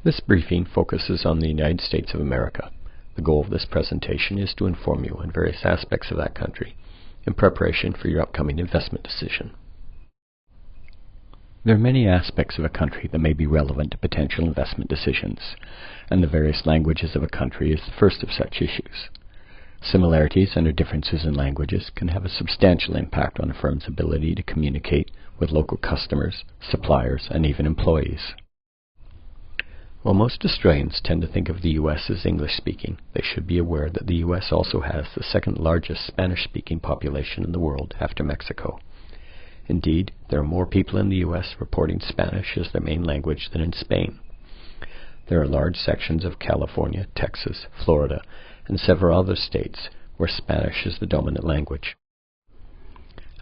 This briefing focuses on the United States of America. The goal of this presentation is to inform you on various aspects of that country in preparation for your upcoming investment decision. There are many aspects of a country that may be relevant to potential investment decisions, and the various languages of a country is the first of such issues. Similarities and or differences in languages can have a substantial impact on a firm's ability to communicate with local customers, suppliers, and even employees. While most Australians tend to think of the U.S. as English-speaking, they should be aware that the U.S. also has the second largest Spanish-speaking population in the world after Mexico. Indeed, there are more people in the U.S. reporting Spanish as their main language than in Spain. There are large sections of California, Texas, Florida, and several other states where Spanish is the dominant language.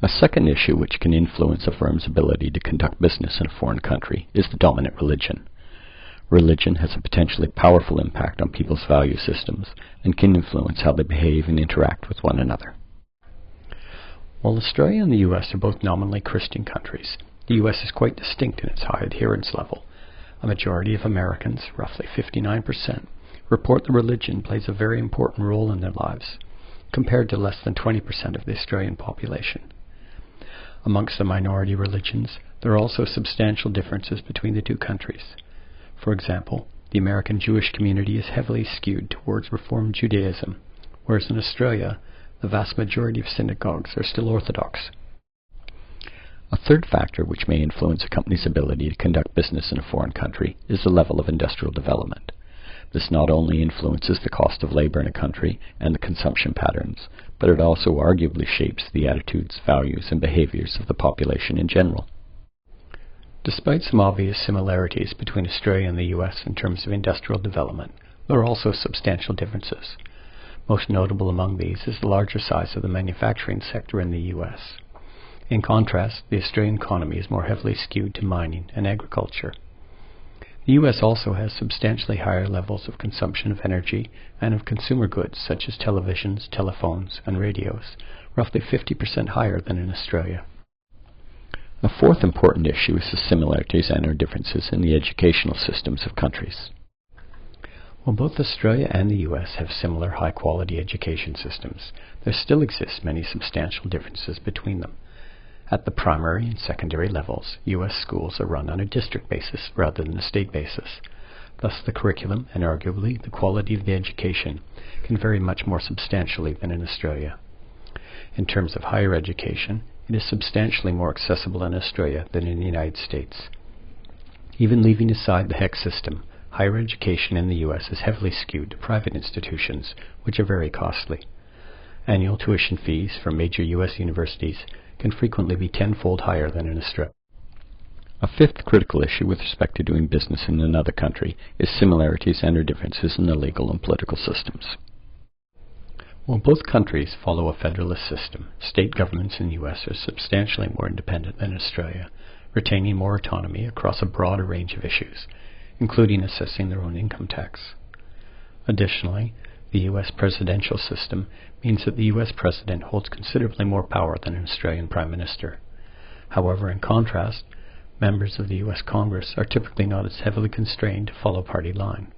A second issue which can influence a firm's ability to conduct business in a foreign country is the dominant religion. Religion has a potentially powerful impact on people's value systems and can influence how they behave and interact with one another. While Australia and the U.S. are both nominally Christian countries, the U.S. is quite distinct in its high adherence level. A majority of Americans, roughly 59%, report that religion plays a very important role in their lives, compared to less than 20% of the Australian population. Amongst the minority religions, there are also substantial differences between the two countries. For example, the American Jewish community is heavily skewed towards Reform Judaism, whereas in Australia, the vast majority of synagogues are still Orthodox. A third factor which may influence a company's ability to conduct business in a foreign country is the level of industrial development. This not only influences the cost of labor in a country and the consumption patterns, but it also arguably shapes the attitudes, values, and behaviors of the population in general. Despite some obvious similarities between Australia and the U.S. in terms of industrial development, there are also substantial differences. Most notable among these is the larger size of the manufacturing sector in the U.S. In contrast, the Australian economy is more heavily skewed to mining and agriculture. The U.S. also has substantially higher levels of consumption of energy and of consumer goods such as televisions, telephones, and radios, roughly 50% higher than in Australia. A fourth important issue is the similarities and or differences in the educational systems of countries. While both Australia and the U.S. have similar high-quality education systems, there still exist many substantial differences between them. At the primary and secondary levels, U.S. schools are run on a district basis rather than a state basis. Thus, the curriculum and arguably the quality of the education can vary much more substantially than in Australia. In terms of higher education, it is substantially more accessible in Australia than in the United States. Even leaving aside the HEC system, higher education in the U.S. is heavily skewed to private institutions, which are very costly. Annual tuition fees for major U.S. universities can frequently be tenfold higher than in Australia. A fifth critical issue with respect to doing business in another country is similarities and or differences in the legal and political systems. While both countries follow a federalist system, state governments in the U.S. are substantially more independent than Australia, retaining more autonomy across a broader range of issues, including assessing their own income tax. Additionally, the U.S. presidential system means that the U.S. president holds considerably more power than an Australian prime minister. However, in contrast, members of the U.S. Congress are typically not as heavily constrained to follow party line.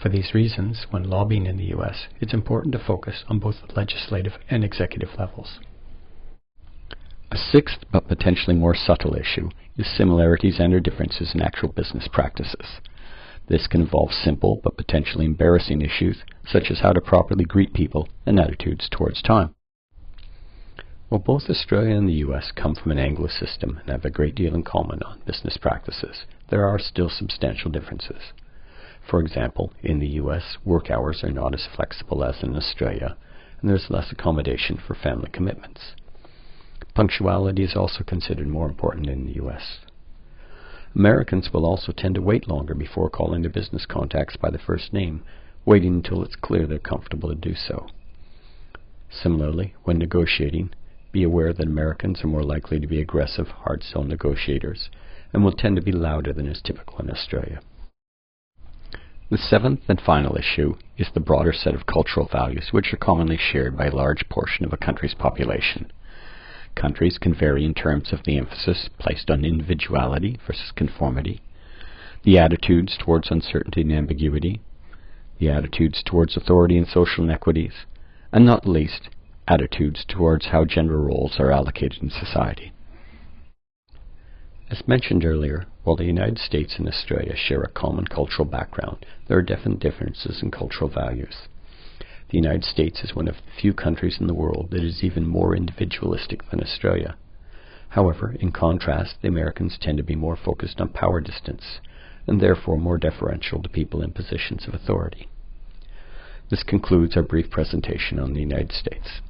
For these reasons, when lobbying in the U.S., it's important to focus on both the legislative and executive levels. A sixth but potentially more subtle issue is similarities and or differences in actual business practices. This can involve simple but potentially embarrassing issues such as how to properly greet people and attitudes towards time. While both Australia and the U.S. come from an Anglo system and have a great deal in common on business practices, there are still substantial differences. For example, in the U.S., work hours are not as flexible as in Australia, and there is less accommodation for family commitments. Punctuality is also considered more important in the U.S. Americans will also tend to wait longer before calling their business contacts by the first name, waiting until it's clear they're comfortable to do so. Similarly, when negotiating, be aware that Americans are more likely to be aggressive, hard-sell negotiators, and will tend to be louder than is typical in Australia. The seventh and final issue is the broader set of cultural values which are commonly shared by a large portion of a country's population. Countries can vary in terms of the emphasis placed on individuality versus conformity. the attitudes towards uncertainty and ambiguity, the attitudes towards authority and social inequities, and not least, attitudes towards how gender roles are allocated in society. As mentioned earlier, while the United States and Australia share a common cultural background, there are definite differences in cultural values. The United States is one of the few countries in the world that is even more individualistic than Australia. However, in contrast, the Americans tend to be more focused on power distance, and therefore more deferential to people in positions of authority. This concludes our brief presentation on the United States.